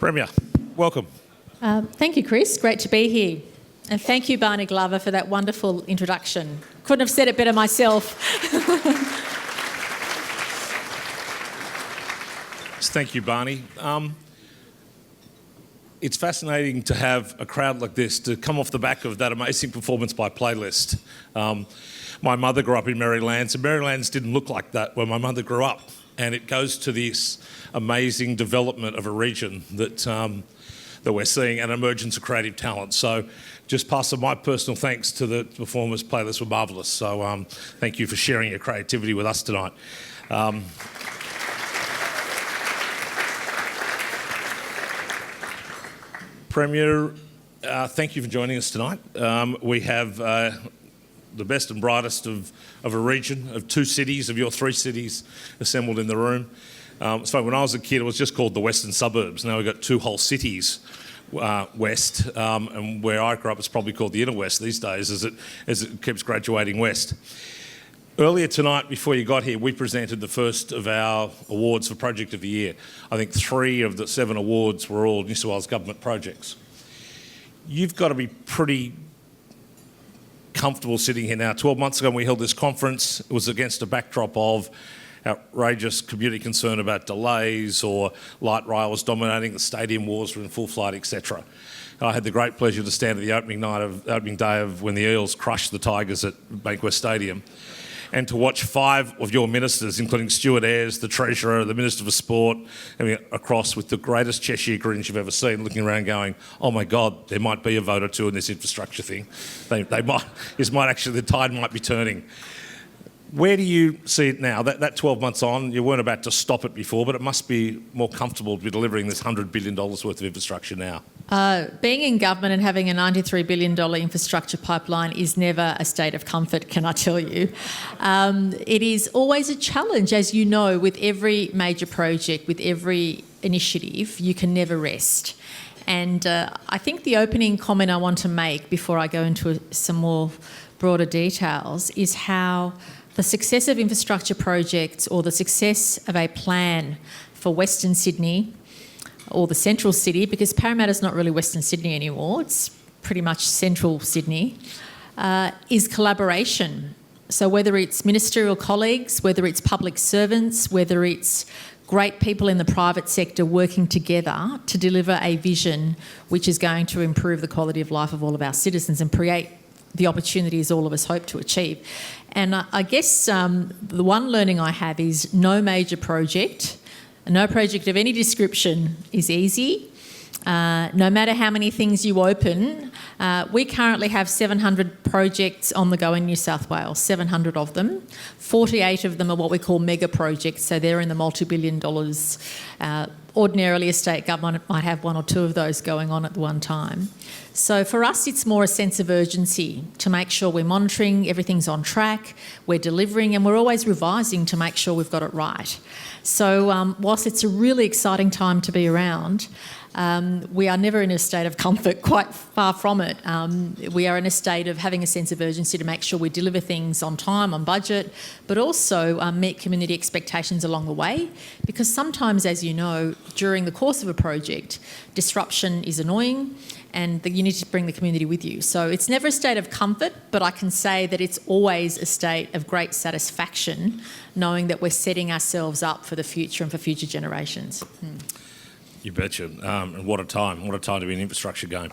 Premier, welcome. Thank you, Chris. Great to be here. And thank you, Barney Glover, for that wonderful introduction. Couldn't have said it better myself. Thank you, Barney. It's fascinating to have a crowd like this to come off the back of that amazing performance by Playlist. My mother grew up in Merrylands, and Merrylands didn't look like that when my mother grew up. And it goes to this amazing development of a region that we're seeing, an emergence of creative talent. So just pass on my personal thanks to the performers. Playlists were marvellous. So thank you for sharing your creativity with us tonight. Premier, thank you for joining us tonight. We have the best and brightest of a region, of two cities, of your three cities assembled in the room. So when I was a kid, it was just called the Western Suburbs. Now we've got two whole cities west, and where I grew up, it's probably called the Inner West these days as it keeps graduating west. Earlier tonight, before you got here, we presented the first of our awards for Project of the Year. I think 3 of the 7 awards were all New South Wales government projects. You've got to be pretty comfortable sitting here now. 12 months ago when we held this conference, it was against a backdrop of outrageous community concern about delays or light rail was dominating, the stadium wars were in full flight, etc. I had the great pleasure to stand at the opening day of when the Eels crushed the Tigers at Bankwest Stadium, and to watch 5 of your ministers, including Stuart Ayres, the Treasurer, the Minister for Sport, across with the greatest Cheshire grins you've ever seen, looking around going, oh my God, there might be a vote or two in this infrastructure thing. The tide might be turning. Where do you see it now? That 12 months on, you weren't about to stop it before, but it must be more comfortable to be delivering this $100 billion worth of infrastructure now. Being in government and having a $93 billion infrastructure pipeline is never a state of comfort, can I tell you. It is always a challenge, as you know, with every major project, with every initiative, you can never rest. And I think the opening comment I want to make before I go into some more broader details is how the success of infrastructure projects or the success of a plan for Western Sydney or the central city, because Parramatta's not really Western Sydney anymore, it's pretty much central Sydney, is collaboration. So whether it's ministerial colleagues, whether it's public servants, whether it's great people in the private sector working together to deliver a vision which is going to improve the quality of life of all of our citizens and create the opportunities all of us hope to achieve. And I guess the one learning I have is no project of any description is easy. No matter how many things you open, we currently have 700 projects on the go in New South Wales, 700 of them. 48 of them are what we call mega projects, so they're in the multi-billion dollars. Ordinarily, a state government might have 1 or 2 of those going on at one time. So for us, it's more a sense of urgency to make sure we're monitoring, everything's on track, we're delivering, and we're always revising to make sure we've got it right. So whilst it's a really exciting time to be around, we are never in a state of comfort, quite far from it. We are in a state of having a sense of urgency to make sure we deliver things on time, on budget, but also meet community expectations along the way. Because sometimes, as you know, during the course of a project, disruption is annoying and you need to bring the community with you. So it's never a state of comfort, but I can say that it's always a state of great satisfaction, knowing that we're setting ourselves up for the future and for future generations. You betcha. And what a time to be in infrastructure game.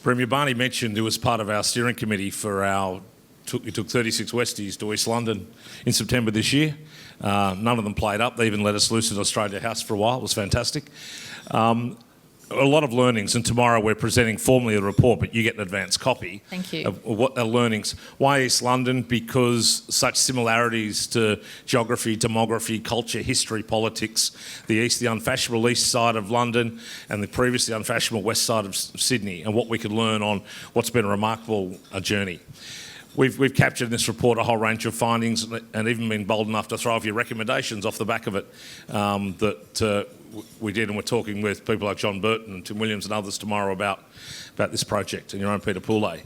Premier Barney mentioned it was part of our steering committee for we took 36 Westies to East London in September this year. None of them played up. They even let us loose at Australia House for a while. It was fantastic. A lot of learnings, and tomorrow we're presenting formally the report, but you get an advance copy. Thank you. Of what the learnings. Why East London? Because such similarities to geography, demography, culture, history, politics. The east, the unfashionable east side of London, and the previously unfashionable west side of Sydney, and what we could learn on what's been a remarkable journey. We've captured in this report a whole range of findings and even been bold enough to throw a few recommendations off the back of it that we did, and we're talking with people like John Burton and Tim Williams and others tomorrow about this project, and your own Peter Poulet.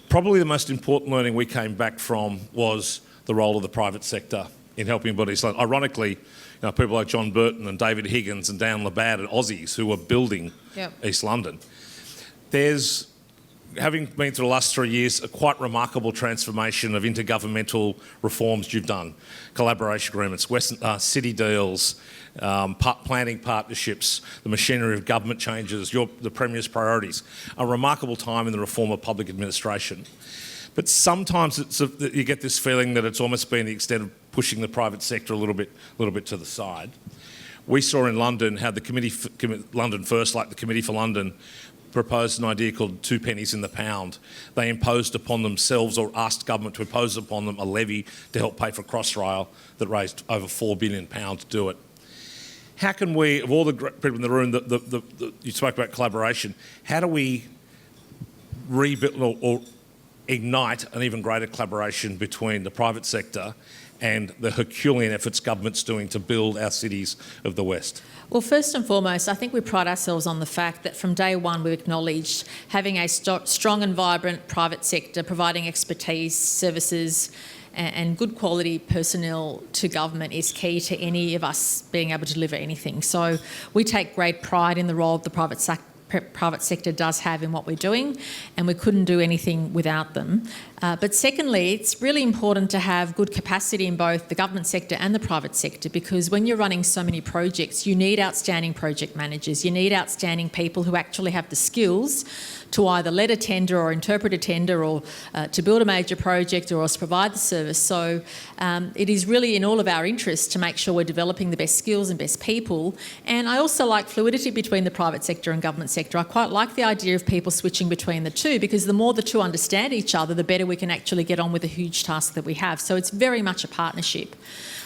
Probably the most important learning we came back from was the role of the private sector in helping build East London. Ironically, people like John Burton and David Higgins and Dan Labatt and Aussies who were building East London. There's, having been through the last 3 years, a quite remarkable transformation of intergovernmental reforms you've done. Collaboration agreements, Western city deals, planning partnerships, the machinery of government changes, the Premier's priorities. A remarkable time in the reform of public administration. But sometimes you get this feeling that it's almost been the extent of pushing the private sector a little bit to the side. We saw in London how the London First, like the Committee for London, proposed an idea called 2 pennies in the pound. They imposed upon themselves, or asked government to impose upon them, a levy to help pay for Crossrail that raised over £4 billion to do it. How can we, of all the people in the room, you spoke about collaboration, how do we rebuild or ignite an even greater collaboration between the private sector and the Herculean efforts government's doing to build our cities of the West? Well, first and foremost, I think we pride ourselves on the fact that from day one we've acknowledged having a strong and vibrant private sector providing expertise, services and good quality personnel to government is key to any of us being able to deliver anything. So we take great pride in the role the private sector does have in what we're doing, and we couldn't do anything without them. But secondly, it's really important to have good capacity in both the government sector and the private sector, because when you're running so many projects, you need outstanding project managers. You need outstanding people who actually have the skills to either lead a tender or interpret a tender or to build a major project or else provide the service. So it is really in all of our interests to make sure we're developing the best skills and best people. And I also like fluidity between the private sector and government sector. I quite like the idea of people switching between the two, because the more the two understand each other, the better we can actually get on with the huge task that we have. So it's very much a partnership.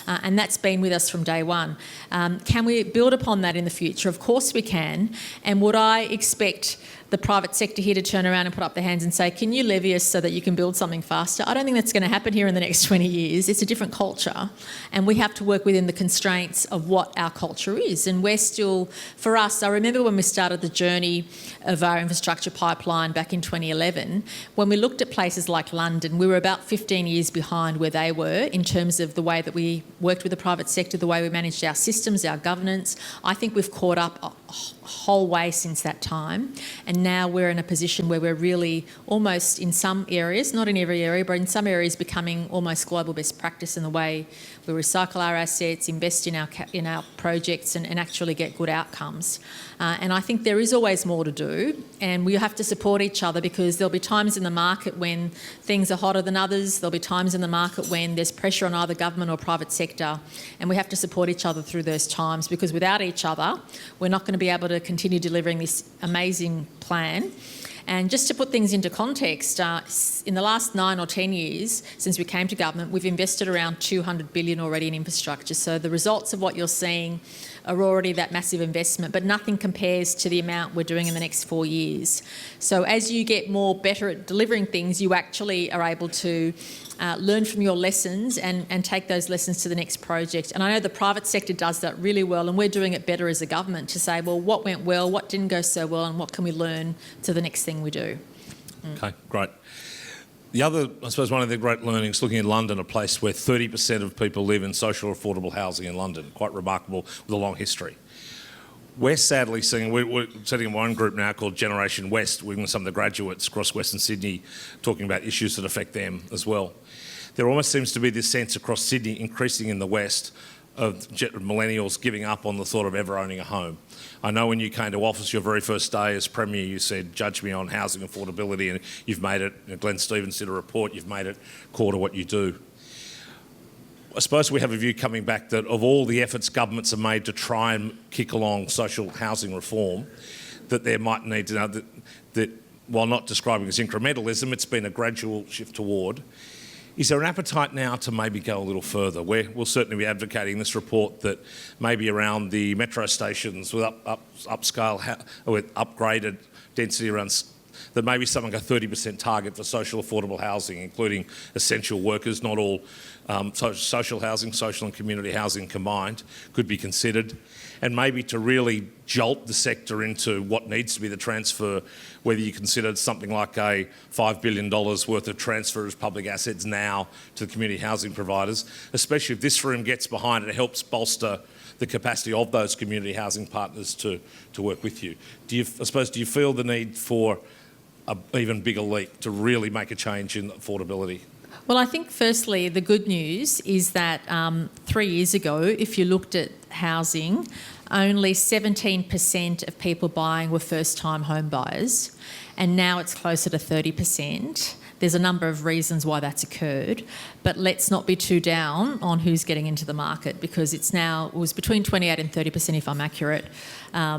And that's been with us from day one. Can we build upon that in the future? Of course we can. And would I expect the private sector here to turn around and put up their hands and say, can you levy us so that you can build something faster? I don't think that's going to happen here in the next 20 years. It's a different culture. And we have to work within the constraints of what our culture is. And we're still, for us, I remember when we started the journey of our infrastructure pipeline back in 2011, when we looked at places like London, we were about 15 years behind where they were in terms of the way that we worked with the private sector, the way we managed our systems, our governance. I think we've caught up a whole way since that time, and now we're in a position where we're really almost in some areas, not in every area, but in some areas becoming almost global best practice in the way we recycle our assets, invest in our projects and actually get good outcomes. And I think there is always more to do, and we have to support each other, because there'll be times in the market when things are hotter than others. There'll be times in the market when there's pressure on either government or private sector, and we have to support each other through those times, because without each other, we're not going to be able to continue delivering this amazing plan. And just to put things into context, in the last 9 or 10 years since we came to government, we've invested around $200 billion already in infrastructure. So the results of what you're seeing are already that massive investment, but nothing compares to the amount we're doing in the next 4 years. So as you get better at delivering things, you actually are able to learn from your lessons and take those lessons to the next project. And I know the private sector does that really well, and we're doing it better as a government to say, well, what went well, what didn't go so well, and what can we learn to the next thing we do. Okay, great. The other, I suppose, one of the great learnings looking at London, a place where 30% of people live in social affordable housing in London, quite remarkable with a long history. We're sadly seeing, we're setting one group now called Generation West, with some of the graduates across Western Sydney talking about issues that affect them as well. There almost seems to be this sense across Sydney, increasing in the West, of millennials giving up on the thought of ever owning a home. I know when you came to office your very first day as Premier, you said, judge me on housing affordability, and you've made it. Glenn Stevens did a report, you've made it core to what you do. I suppose we have a view coming back that of all the efforts governments have made to try and kick along social housing reform, that there might need to know that while not describing as incrementalism, it's been a gradual shift toward. Is there an appetite now to maybe go a little further? We'll certainly be advocating this report that maybe around the metro stations with upscale, with upgraded density around that maybe something like a 30% target for social affordable housing, including essential workers, not all social housing, social and community housing combined, could be considered. And maybe to really jolt the sector into what needs to be the transfer, whether you consider something like a $5 billion worth of transfer of public assets now to the community housing providers, especially if this room gets behind it, it helps bolster the capacity of those community housing partners to work with you. Do you feel the need for an even bigger leap to really make a change in affordability? Well, I think firstly, the good news is that 3 years ago, if you looked at housing, only 17% of people buying were first-time home buyers, and now it's closer to 30%. There's a number of reasons why that's occurred, but let's not be too down on who's getting into the market, because it was between 28 and 30%, if I'm accurate, are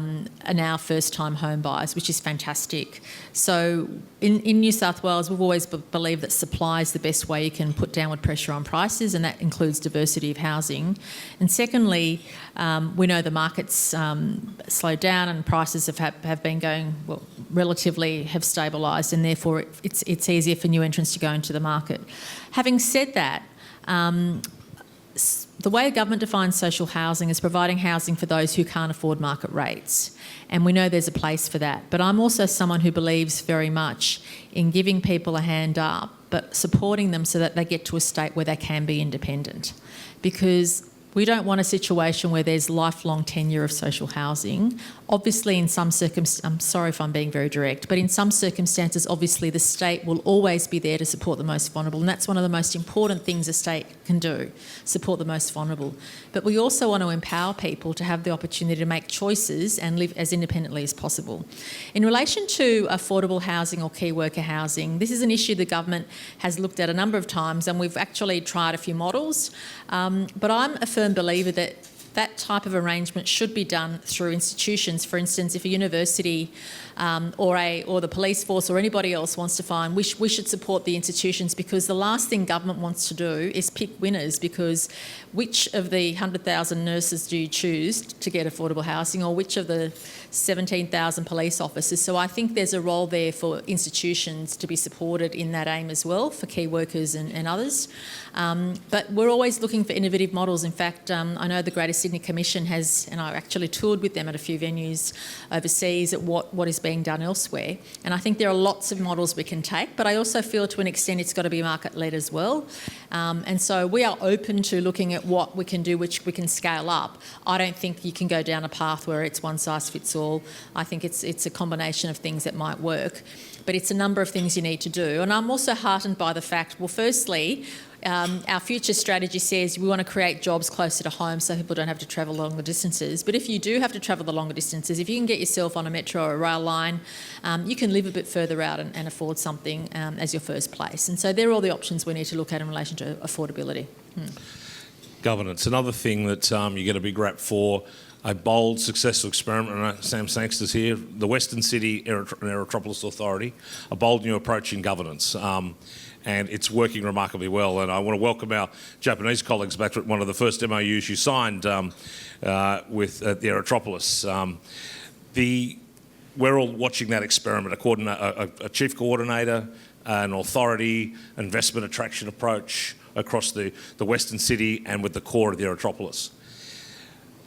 now first-time home buyers, which is fantastic. So in New South Wales, we've always believed that supply is the best way you can put downward pressure on prices, and that includes diversity of housing. And secondly, we know the market's slowed down and prices have been going, well, relatively have stabilised, and therefore it's easier for new entrants to go into the market. Having said that, the way government defines social housing is providing housing for those who can't afford market rates. And we know there's a place for that. But I'm also someone who believes very much in giving people a hand up, but supporting them so that they get to a state where they can be independent. Because we don't want a situation where there's lifelong tenure of social housing. Obviously, in some circumstances, I'm sorry if I'm being very direct, but in some circumstances, obviously, the state will always be there to support the most vulnerable. And that's one of the most important things a state can do, support the most vulnerable. But we also want to empower people to have the opportunity to make choices and live as independently as possible. In relation to affordable housing or key worker housing, this is an issue the government has looked at a number of times, and we've actually tried a few models. But I'm a firm believer that that type of arrangement should be done through institutions. For instance, if a university or the police force or anybody else wants to find, we should support the institutions, because the last thing government wants to do is pick winners, because which of the 100,000 nurses do you choose to get affordable housing, or which of the 17,000 police officers? So I think there's a role there for institutions to be supported in that aim as well, for key workers and others. But we're always looking for innovative models. In fact, I know the Greater Sydney Commission has, and I actually toured with them at a few venues overseas at what is being done elsewhere. And I think there are lots of models we can take, but I also feel to an extent it's got to be market-led as well. And so we are open to looking at what we can do, which we can scale up. I don't think you can go down a path where it's one size fits all. I think it's a combination of things that might work. But it's a number of things you need to do. And I'm also heartened by the fact, well, firstly, our future strategy says we want to create jobs closer to home so people don't have to travel longer distances. But if you do have to travel the longer distances, if you can get yourself on a metro or a rail line, you can live a bit further out and afford something as your first place. And so they're all the options we need to look at in relation to affordability. Governance. Another thing that you get a big rap for, a bold, successful experiment, and Sam Sangster's here, the Western City Aerotropolis Authority, a bold new approach in governance. And it's working remarkably well. And I want to welcome our Japanese colleagues back to one of the first MOUs you signed with the Aerotropolis. We're all watching that experiment, a chief coordinator, an authority, investment attraction approach across the Western City and with the core of the Aerotropolis.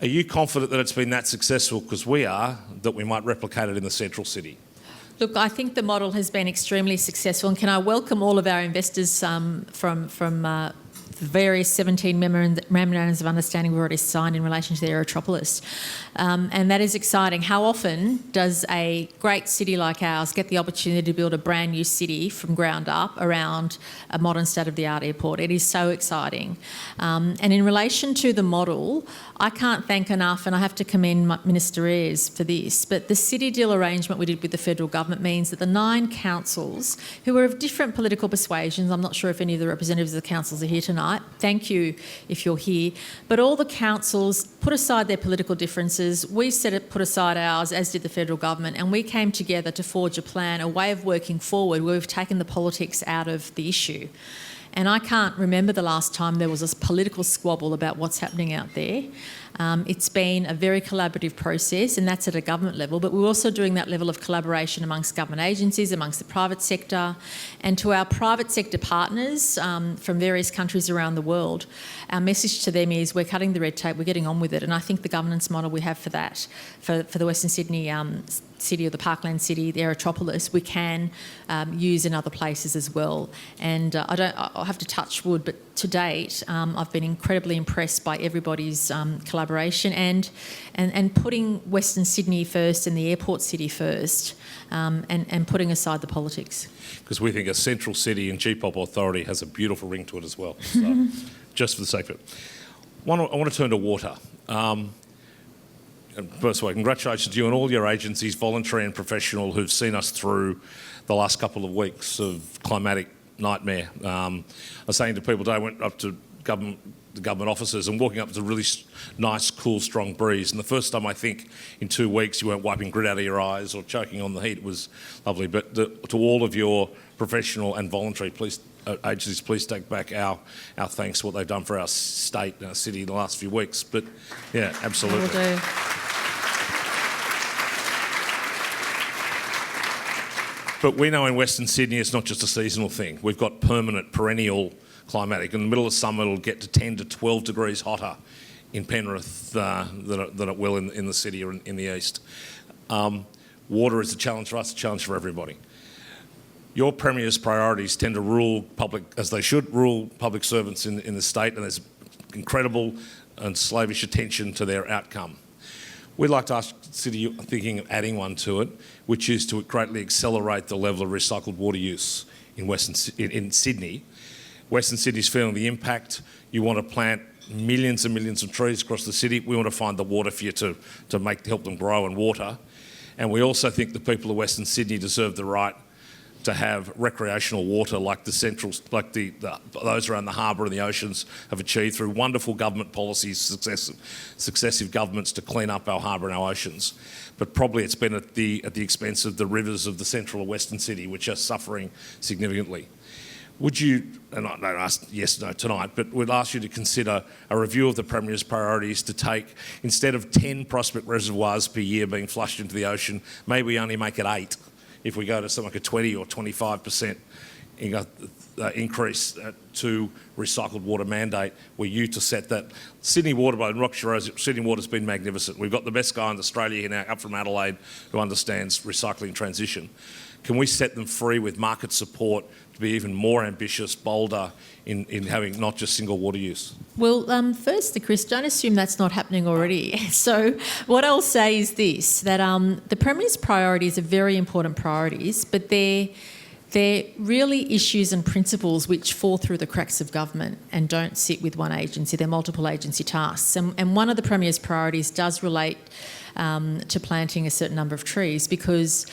Are you confident that it's been that successful, because we are, that we might replicate it in the central city? Look, I think the model has been extremely successful, and can I welcome all of our investors from the various 17 memorandums of understanding we've already signed in relation to the Aerotropolis. And that is exciting. How often does a great city like ours get the opportunity to build a brand new city from ground up around a modern state-of-the-art airport? It is so exciting. And in relation to the model, I can't thank enough, and I have to commend Minister Ayres for this, but the city deal arrangement we did with the federal government means that the 9 councils, who are of different political persuasions, I'm not sure if any of the representatives of the councils are here tonight, thank you if you're here, but all the councils put aside their political differences. We put aside ours, as did the federal government, and we came together to forge a plan, a way of working forward where we've taken the politics out of the issue. And I can't remember the last time there was a political squabble about what's happening out there. It's been a very collaborative process, and that's at a government level, but we're also doing that level of collaboration amongst government agencies, amongst the private sector, and to our private sector partners from various countries around the world. Our message to them is we're cutting the red tape, we're getting on with it, and I think the governance model we have for that, for the Western Sydney city or the Parkland city, the Aerotropolis, we can use in other places as well. And I'll have to touch wood, but to date, I've been incredibly impressed by everybody's collaboration and putting Western Sydney first and the airport city first, and putting aside the politics. Because we think a central city and GPOP authority has a beautiful ring to it as well. So, just for the sake of it. I want to turn to water. First of all, congratulations to you and all your agencies, voluntary and professional, who've seen us through the last couple of weeks of climatic nightmare. I was saying to people today, I went up to the government offices and walking up to a really nice, cool, strong breeze. And the first time, I think, in 2 weeks, you weren't wiping grit out of your eyes or choking on the heat. It was lovely. But to all of your professional and voluntary agencies, please take back our thanks for what they've done for our state and our city in the last few weeks. But, yeah, absolutely. Will do. But we know in Western Sydney it's not just a seasonal thing. We've got permanent, perennial climatic. In the middle of summer, it'll get to 10 to 12 degrees hotter in Penrith than it will in the city or in the east. Water is a challenge for us, a challenge for everybody. Your Premier's priorities tend to rule public, as they should, rule public servants in the state, and there's incredible and slavish attention to their outcome. We'd like to ask the City, thinking of adding one to it, which is to greatly accelerate the level of recycled water use in Sydney. Western Sydney's feeling the impact. You want to plant millions and millions of trees across the city. We want to find the water for you to help them grow and water. And we also think the people of Western Sydney deserve the right to have recreational water like those around the harbour and the oceans have achieved through wonderful government policies, successive governments to clean up our harbour and our oceans. But probably it's been at the expense of the rivers of the central or Western City, which are suffering significantly. Would you, and I don't ask yes, no tonight, but we'd ask you to consider a review of the Premier's priorities to take, instead of 10 prospect reservoirs per year being flushed into the ocean, maybe we only make it 8. If we go to something like a 20 or 25% increase to recycled water mandate, were you to set that. Sydney Water, by Sydney Water's been magnificent. We've got the best guy in Australia here now, up from Adelaide, who understands recycling transition. Can we set them free with market support to be even more ambitious, bolder in having not just single water use? Well, firstly, Chris, don't assume that's not happening already. So what I'll say is this, that the Premier's priorities are very important priorities, but they're really issues and principles which fall through the cracks of government and don't sit with one agency. They're multiple agency tasks. And one of the Premier's priorities does relate to planting a certain number of trees, because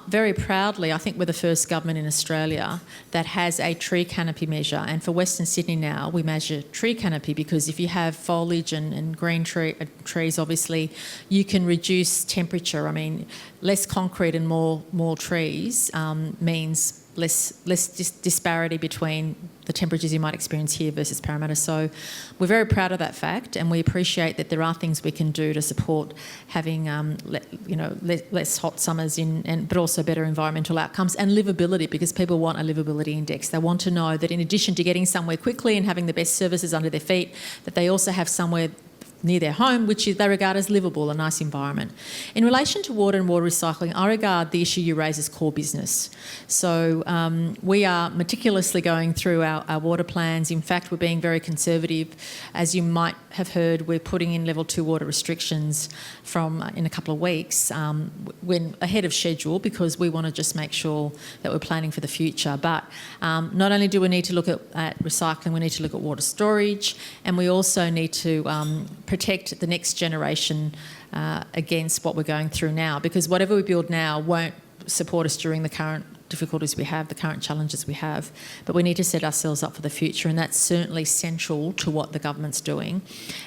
very proudly, I think we're the first government in Australia that has a tree canopy measure. And for Western Sydney now, we measure tree canopy because if you have foliage and green trees, obviously, you can reduce temperature. I mean, less concrete and more trees means less disparity between the temperatures you might experience here versus Parramatta. So we're very proud of that fact, and we appreciate that there are things we can do to support having less hot summers but also better environmental outcomes and livability, because people want a livability index. They want to know that in addition to getting somewhere quickly and having the best services under their feet, that they also have somewhere near their home, which they regard as livable, a nice environment. In relation to water and water recycling, I regard the issue you raise as core business. So we are meticulously going through our water plans. In fact, we're being very conservative. As you might have heard, we're putting in level 2 water restrictions in a couple of weeks, when ahead of schedule, because we want to just make sure that we're planning for the future. But not only do we need to look at recycling, we need to look at water storage, and we also need to protect the next generation against what we're going through now, because whatever we build now won't support us during the current difficulties we have, the current challenges we have, but we need to set ourselves up for the future, and that's certainly central to what the government's doing.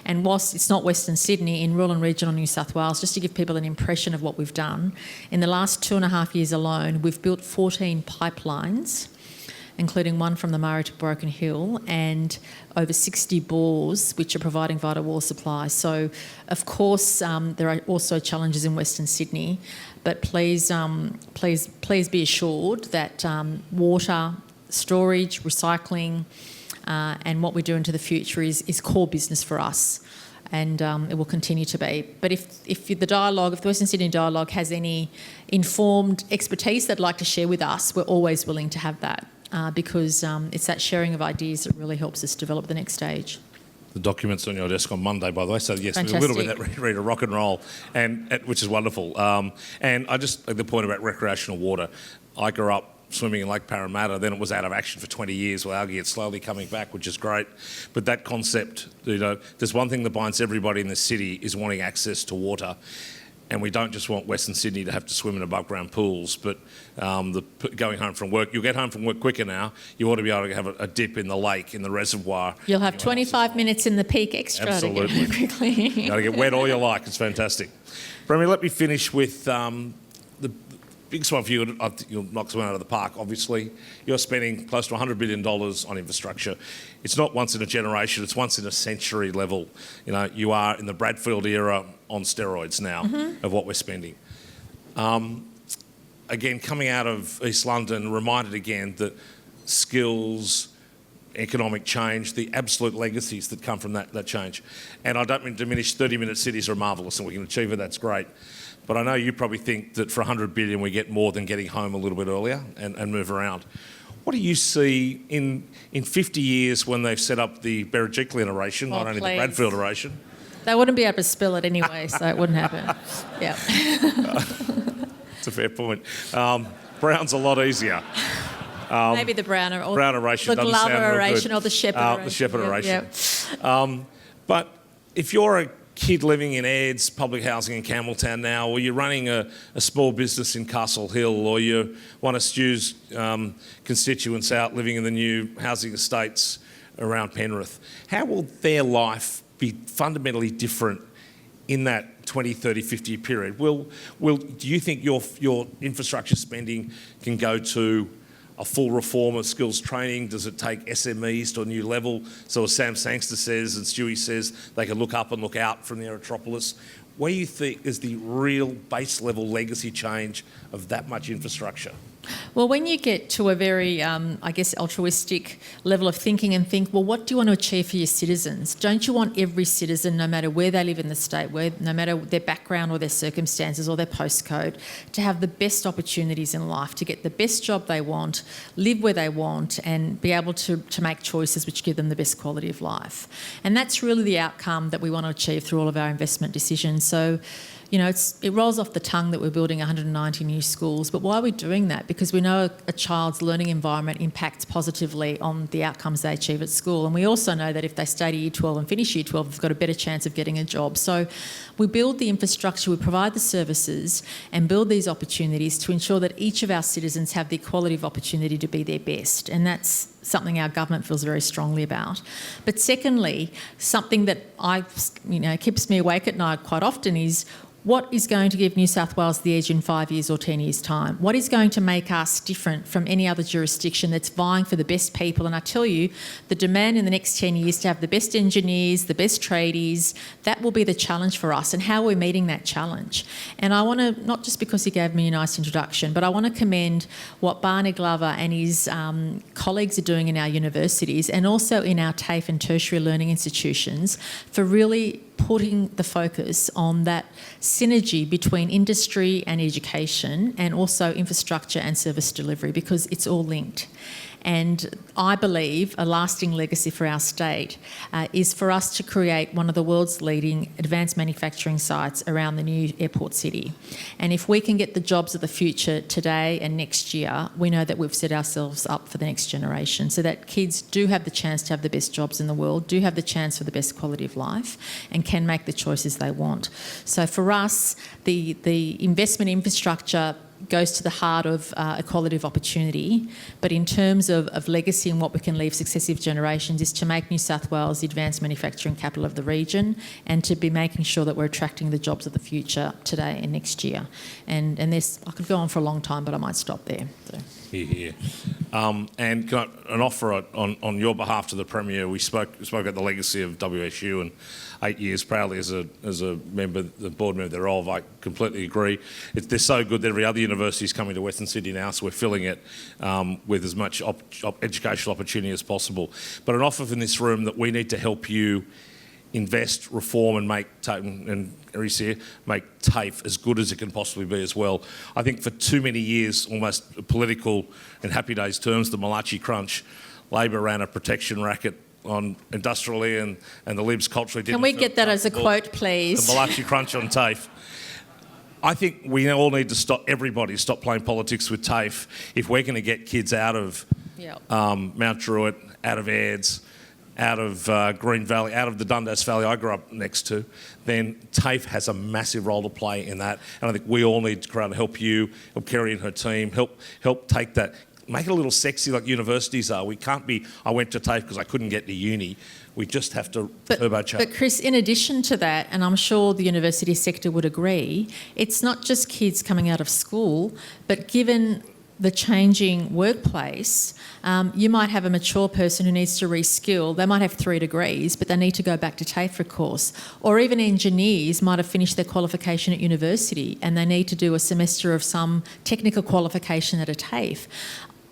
And whilst it's not Western Sydney, in rural and regional New South Wales, just to give people an impression of what we've done, in the last 2.5 years alone, we've built 14 pipelines including one from the Murray to Broken Hill, and over 60 bores which are providing vital water supply. So, of course, there are also challenges in Western Sydney, but please be assured that water, storage, recycling, and what we do into the future is core business for us. And it will continue to be. But if the Western Sydney Dialogue has any informed expertise they'd like to share with us, we're always willing to have that because it's that sharing of ideas that really helps us develop the next stage. The document's on your desk on Monday, by the way, so yes, Fantastic. a little bit of that ready to rock and roll, and which is wonderful. And I just like the point about recreational water. I grew up swimming in Lake Parramatta, then it was out of action for 20 years. Well, algae it's slowly coming back, which is great. But that concept, there's one thing that binds everybody in the city is wanting access to water. And we don't just want Western Sydney to have to swim in above ground pools, but going home from work, you'll get home from work quicker now. You ought to be able to have a dip in the lake, in the reservoir. You'll have 25 minutes in the peak extra. Absolutely. To get quickly. You've got to get wet all you like. It's fantastic. Premier, let me finish with the biggest one for you. I think you'll knock someone out of the park, obviously. You're spending close to $100 billion on infrastructure. It's not once in a generation, it's once in a century level. You are in the Bradfield era on steroids now of what we're spending. Again, coming out of East London, reminded again that skills, economic change, the absolute legacies that come from that change. And I don't mean to diminish 30-minute cities are marvellous and we can achieve it, that's great. But I know you probably think that for $100 billion we get more than getting home a little bit earlier and move around. What do you see in 50 years when they've set up the Berejiklian oration, not only the Bradfield oration? They wouldn't be able to spell it anyway, so it wouldn't happen. Yeah. That's a fair point. Brown's a lot easier. Maybe the Brown oration the doesn't sound real oration good. or the Shepherd oration. The Shepherd oration. Yep. But if you're a kid living in Aids, public housing in Campbelltown now, or you're running a small business in Castle Hill, or you're one of Stu's constituents out living in the new housing estates around Penrith, how will their life be fundamentally different in that 20, 30, 50-year period? Do you think your infrastructure spending can go to a full reform of skills training? Does it take SMEs to a new level? So as Sam Sangster says and Stewie says, they can look up and look out from the Aerotropolis. Where do you think is the real base level legacy change of that much infrastructure? Well, when you get to a very, altruistic level of thinking and think, well, what do you want to achieve for your citizens? Don't you want every citizen, no matter where they live in the state, no matter their background or their circumstances or their postcode, to have the best opportunities in life, to get the best job they want, live where they want, and be able to make choices which give them the best quality of life? And that's really the outcome that we want to achieve through all of our investment decisions. So, it rolls off the tongue that we're building 190 new schools, but why are we doing that? Because we know a child's learning environment impacts positively on the outcomes they achieve at school, and we also know that if they stay to Year 12 and finish Year 12, they've got a better chance of getting a job. So we build the infrastructure, we provide the services and build these opportunities to ensure that each of our citizens have the equality of opportunity to be their best, and that's something our government feels very strongly about. But secondly, something that keeps me awake at night quite often is, what is going to give New South Wales the edge in 5 years or 10 years' time? What is going to make us different from any other jurisdiction that's vying for the best people? And I tell you, the demand in the next 10 years to have the best engineers, the best tradies, that will be the challenge for us, and how we're meeting that challenge. And I want to, not just because he gave me a nice introduction, but I want to commend what Barney Glover and his colleagues are doing in our universities and also in our TAFE and tertiary learning institutions for really putting the focus on that synergy between industry and education, and also infrastructure and service delivery, because it's all linked. And I believe a lasting legacy for our state is for us to create one of the world's leading advanced manufacturing sites around the new airport city. And if we can get the jobs of the future today and next year, we know that we've set ourselves up for the next generation, so that kids do have the chance to have the best jobs in the world, do have the chance for the best quality of life, and can make the choices they want. So for us, the investment infrastructure goes to the heart of equality of opportunity. But in terms of legacy and what we can leave successive generations is to make New South Wales the advanced manufacturing capital of the region, and to be making sure that we're attracting the jobs of the future today and next year. And this, I could go on for a long time, but I might stop there. So. Here. And can an offer on your behalf to the Premier. We spoke about the legacy of WSU and 8 years proudly as a member, the board member thereof. I completely agree. They're so good that every other university is coming to Western Sydney now, so we're filling it with as much educational opportunity as possible. But an offer from this room that we need to help you invest, reform and make TAFE as good as it can possibly be as well. I think for too many years, almost political in happy days terms, the Malachi Crunch, Labor ran a protection racket on industrially and the Libs culturally didn't. Can we get that as a quote, please? The Malachi Crunch on TAFE. I think we all need to stop playing politics with TAFE if we're going to get kids out of Mount Druitt, out of Aids, out of Green Valley, out of the Dundas Valley I grew up next to, then TAFE has a massive role to play in that. And I think we all need to help you, help Kerry and her team, help take that, make it a little sexy like universities are. We can't be, I went to TAFE because I couldn't get to uni. We just have to turbocharge. But Chris, in addition to that, and I'm sure the university sector would agree, it's not just kids coming out of school, but given the changing workplace, you might have a mature person who needs to reskill. They might have 3 degrees, but they need to go back to TAFE for a course. Or even engineers might have finished their qualification at university and they need to do a semester of some technical qualification at a TAFE.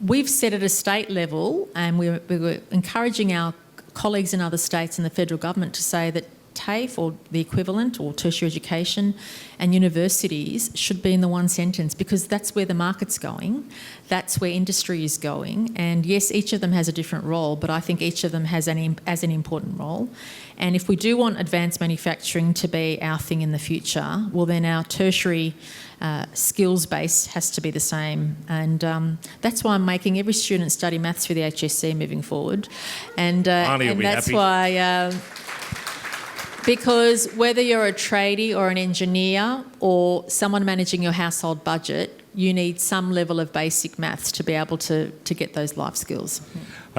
We've said at a state level, and we were encouraging our colleagues in other states and the federal government to say that TAFE, or the equivalent, or tertiary education and universities should be in the one sentence, because that's where the market's going, that's where industry is going. And yes, each of them has a different role, but I think each of them has an important role. And if we do want advanced manufacturing to be our thing in the future, well then our tertiary skills base has to be the same. And that's why I'm making every student study maths for the HSC moving forward. And that's why... Because whether you're a tradie or an engineer or someone managing your household budget, you need some level of basic maths to be able to get those life skills.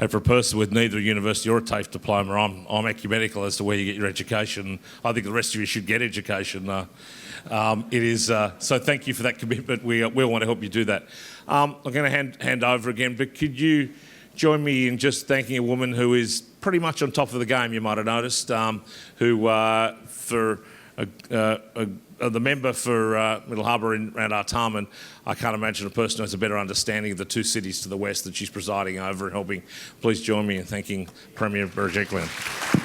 Hey, for a person with neither a university or a TAFE diploma, I'm ecumenical as to where you get your education. I think the rest of you should get education. It is so. Thank you for that commitment. We want to help you do that. I'm going to hand over again, but could you join me in just thanking a woman who is pretty much on top of the game, you might have noticed, who for the member for Middle Harbour around Artarmon, I can't imagine a person who has a better understanding of the 2 cities to the west that she's presiding over and helping. Please join me in thanking Premier Berejiklian.